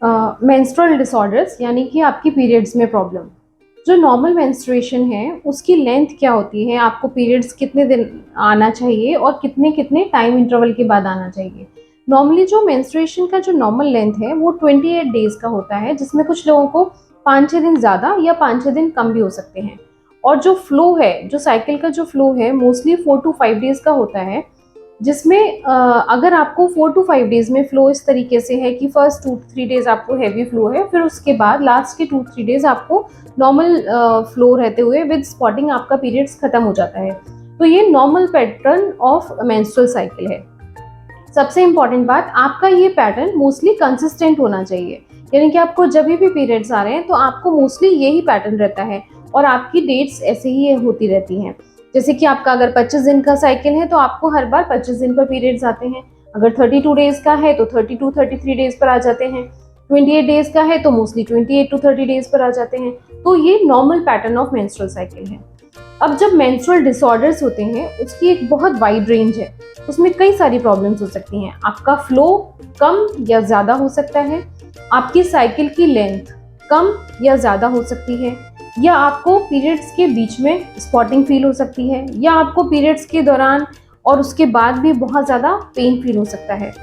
Menstrual disorders यानी कि आपकी पीरियड्स में प्रॉब्लम। जो नॉर्मल मेंस्ट्रुएशन है उसकी लेंथ क्या होती है, आपको पीरियड्स कितने दिन आना चाहिए और कितने कितने टाइम इंटरवल के बाद आना चाहिए। नॉर्मली जो मेंस्ट्रुएशन का जो नॉर्मल लेंथ है वो 28 डेज का होता है, जिसमें कुछ लोगों को 5-6 दिन ज़्यादा या 5-6 दिन कम भी हो सकते हैं। और जो फ्लो है, जो साइकिल का जो फ्लो है मोस्टली 4 to 5 डेज का होता है, जिसमें अगर आपको 4 to 5 डेज में फ्लो इस तरीके से है कि फर्स्ट 2-3 डेज आपको हैवी फ्लो है, फिर उसके बाद लास्ट के 2-3 डेज आपको नॉर्मल फ्लो रहते हुए विद स्पॉटिंग आपका पीरियड्स खत्म हो जाता है। तो ये normal pattern of menstrual cycle है। सबसे इम्पॉर्टेंट बात, आपका ये पैटर्न मोस्टली कंसिस्टेंट होना चाहिए, यानी कि आपको जब भी पीरियड्स आ रहे हैं तो आपको मोस्टली यही पैटर्न रहता है और आपकी डेट्स ऐसे ही होती रहती हैं। जैसे कि आपका अगर 25 दिन का साइकिल है तो आपको हर बार 25 दिन पर पीरियड्स आते हैं। अगर 32 डेज का है तो 32-33 डेज पर आ जाते हैं। 28 डेज का है तो मोस्टली 28 to 30 डेज पर आ जाते हैं। तो ये normal pattern of menstrual cycle है। अब जब मेंस्ट्रुअल डिसऑर्डर्स होते हैं उसकी एक बहुत वाइड रेंज है, उसमें कई सारी प्रॉब्लम्स हो सकती हैं। आपका फ्लो कम या ज़्यादा हो सकता है, आपकी साइकिल की लेंथ कम या ज़्यादा हो सकती है, या आपको पीरियड्स के बीच में स्पॉटिंग फील हो सकती है, या आपको पीरियड्स के दौरान और उसके बाद भी बहुत ज़्यादा पेन फील हो सकता है।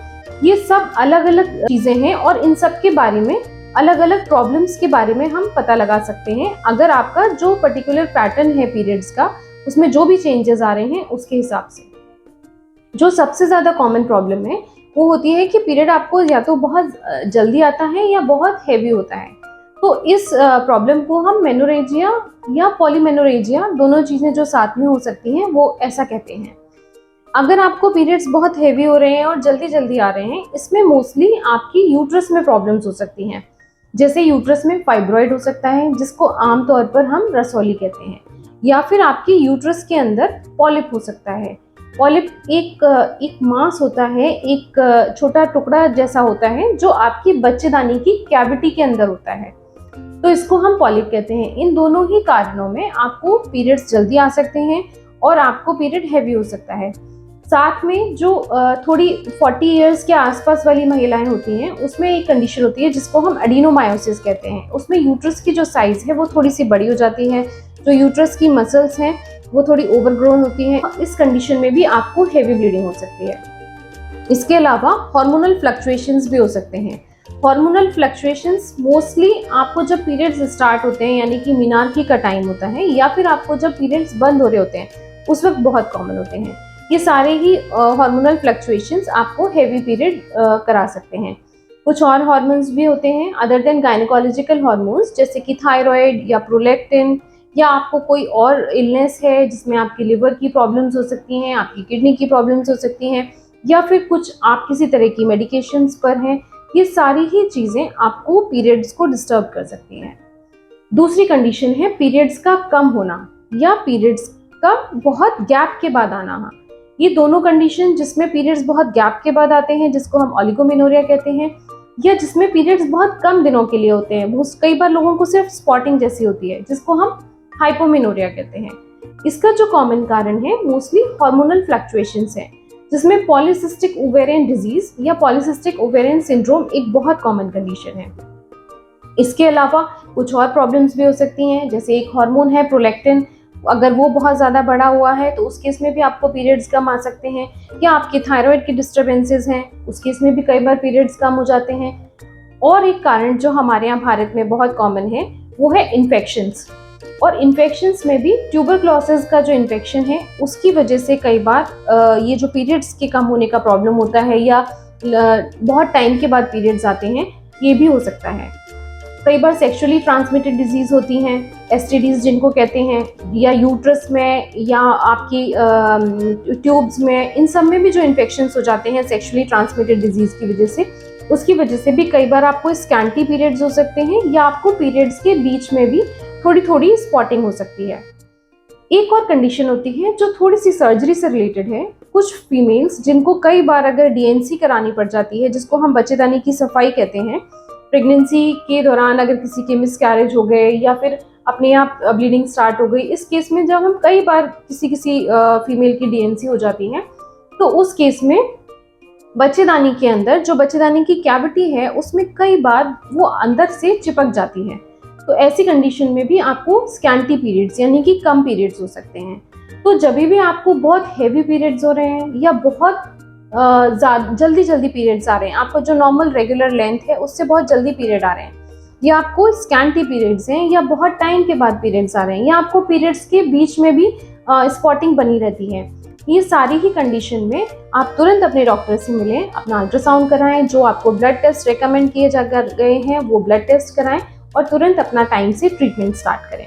ये सब अलग अलग चीज़ें हैं और इन सब के बारे में, अलग अलग प्रॉब्लम्स के बारे में हम पता लगा सकते हैं अगर आपका जो पर्टिकुलर पैटर्न है पीरियड्स का उसमें जो भी चेंजेस आ रहे हैं उसके हिसाब से। जो सबसे ज़्यादा कॉमन प्रॉब्लम है वो होती है कि पीरियड आपको या तो बहुत जल्दी आता है या बहुत हैवी होता है। तो इस प्रॉब्लम को हम मेनोरेजिया या पॉलीमेनोरेजिया, दोनों चीज़ें जो साथ में हो सकती हैं, वो ऐसा कहते हैं। अगर आपको पीरियड्स बहुत हैवी हो रहे हैं और जल्दी जल्दी आ रहे हैं, इसमें मोस्टली आपकी यूट्रस में प्रॉब्लम्स हो सकती हैं। जैसे यूट्रस में फाइब्रॉइड हो सकता है जिसको आमतौर पर हम रसौली कहते हैं, या फिर आपकी यूट्रस के अंदर पॉलिप हो सकता है। पॉलिप एक मांस होता है, एक छोटा टुकड़ा जैसा होता है जो आपकी बच्चेदानी की कैविटी के अंदर होता है, तो इसको हम पॉलिप कहते हैं। इन दोनों ही कारणों में आपको पीरियड्स जल्दी आ सकते हैं और आपको पीरियड हैवी हो सकता है। साथ में जो थोड़ी 40 इयर्स के आसपास वाली महिलाएं होती हैं उसमें एक कंडीशन होती है जिसको हम एडिनोमायोसिस कहते हैं। उसमें यूट्रस की जो साइज है वो थोड़ी सी बड़ी हो जाती है, जो यूट्रस की मसल्स हैं वो थोड़ी ओवरग्रोन होती हैं। इस कंडीशन में भी आपको हेवी ब्लीडिंग हो सकती है। इसके अलावा हार्मोनल फ्लक्चुएशंस भी हो सकते हैं। हार्मोनल फ्लक्चुएशंस मोस्टली आपको जब पीरियड्स स्टार्ट होते हैं, यानी कि मीनार्की का टाइम होता है, या फिर आपको जब पीरियड्स बंद हो रहे होते हैं उस वक्त बहुत कॉमन होते हैं। ये सारे ही हार्मोनल फ्लक्चुएशंस आपको हेवी पीरियड करा सकते हैं। कुछ और हार्मोन्स भी होते हैं अदर देन गायनेकोलॉजिकल हार्मोन्स, जैसे कि थायराइड या प्रोलैक्टिन, या आपको कोई और इलनेस है जिसमें आपकी लिवर की प्रॉब्लम्स हो सकती हैं, आपकी किडनी की प्रॉब्लम्स हो सकती हैं, या फिर कुछ आप किसी तरह की मेडिकेशंस पर हैं। ये सारी ही चीज़ें आपको पीरियड्स को डिस्टर्ब कर सकती हैं। दूसरी कंडीशन है पीरियड्स का कम होना या पीरियड्स का बहुत गैप के बाद आना। ये दोनों कंडीशन, जिसमें पीरियड्स बहुत गैप के बाद आते हैं जिसको हम ओलिगोमेनोरिया कहते हैं, या जिसमें पीरियड्स बहुत कम दिनों के लिए होते हैं, कई बार लोगों को सिर्फ स्पॉटिंग जैसी होती है, जिसको हम हाइपोमेनोरिया कहते हैं। इसका जो कॉमन कारण है मोस्टली हार्मोनल फ्लक्चुएशंस है, जिसमें पॉलीसिस्टिक ओवेरियन डिजीज या पॉलीसिस्टिक ओवेरियन सिंड्रोम एक बहुत कॉमन कंडीशन है। इसके अलावा कुछ और प्रॉब्लम्स भी हो सकती हैं, जैसे एक हार्मोन है प्रोलैक्टिन, अगर वो बहुत ज़्यादा बढ़ा हुआ है तो उस केस में भी आपको पीरियड्स कम आ सकते हैं, या आपके थायराइड की डिस्टर्बेंसेस हैं उस केस में भी कई बार पीरियड्स कम हो जाते हैं। और एक कारण जो हमारे यहाँ भारत में बहुत कॉमन है वो है इन्फेक्शंस, और इन्फेक्शंस में भी ट्यूबरक्लोसिस का जो इन्फेक्शन है उसकी वजह से कई बार ये जो पीरियड्स के कम होने का प्रॉब्लम होता है, या बहुत टाइम के बाद पीरियड्स आते हैं, ये भी हो सकता है। कई बार सेक्सुअली ट्रांसमिटेड डिजीज होती हैं, एसटीडीज जिनको कहते हैं, या यूट्रस में या आपकी ट्यूब्स में, इन सब में भी जो इन्फेक्शंस हो जाते हैं सेक्सुअली ट्रांसमिटेड डिजीज की वजह से, उसकी वजह से भी कई बार आपको स्कैंटी पीरियड्स हो सकते हैं, या आपको पीरियड्स के बीच में भी थोड़ी थोड़ी स्पॉटिंग हो सकती है। एक और कंडीशन होती है जो थोड़ी सी सर्जरी से रिलेटेड है। कुछ फीमेल्स जिनको कई बार अगर डीएनसी करानी पड़ जाती है, जिसको हम बच्चेदानी की सफाई कहते हैं, प्रेगनेंसी के दौरान अगर किसी के मिसकैरेज हो गए या फिर अपने आप ब्लीडिंग स्टार्ट हो गई, इस केस में जब हम कई बार किसी फीमेल की डीएनसी हो जाती है तो उस केस में बच्चेदानी के अंदर जो बच्चेदानी की कैविटी है उसमें कई बार वो अंदर से चिपक जाती है। तो ऐसी कंडीशन में भी आपको स्कैंटी पीरियड्स यानी कि कम पीरियड्स हो सकते हैं। तो जब भी आपको बहुत हैवी पीरियड्स हो रहे हैं या बहुत जल्दी जल्दी पीरियड्स आ रहे हैं, आपको जो नॉर्मल रेगुलर लेंथ है उससे बहुत जल्दी पीरियड आ रहे हैं, या आपको स्कैंटी पीरियड्स हैं, या बहुत टाइम के बाद पीरियड्स आ रहे हैं, या आपको पीरियड्स के बीच में भी स्पॉटिंग बनी रहती है, ये सारी ही कंडीशन में आप तुरंत अपने डॉक्टर से मिलें, अपना अल्ट्रासाउंड कराएं, जो आपको ब्लड टेस्ट रेकमेंड किए जा गए हैं वो ब्लड टेस्ट कराएं और तुरंत अपना टाइम से ट्रीटमेंट स्टार्ट करें।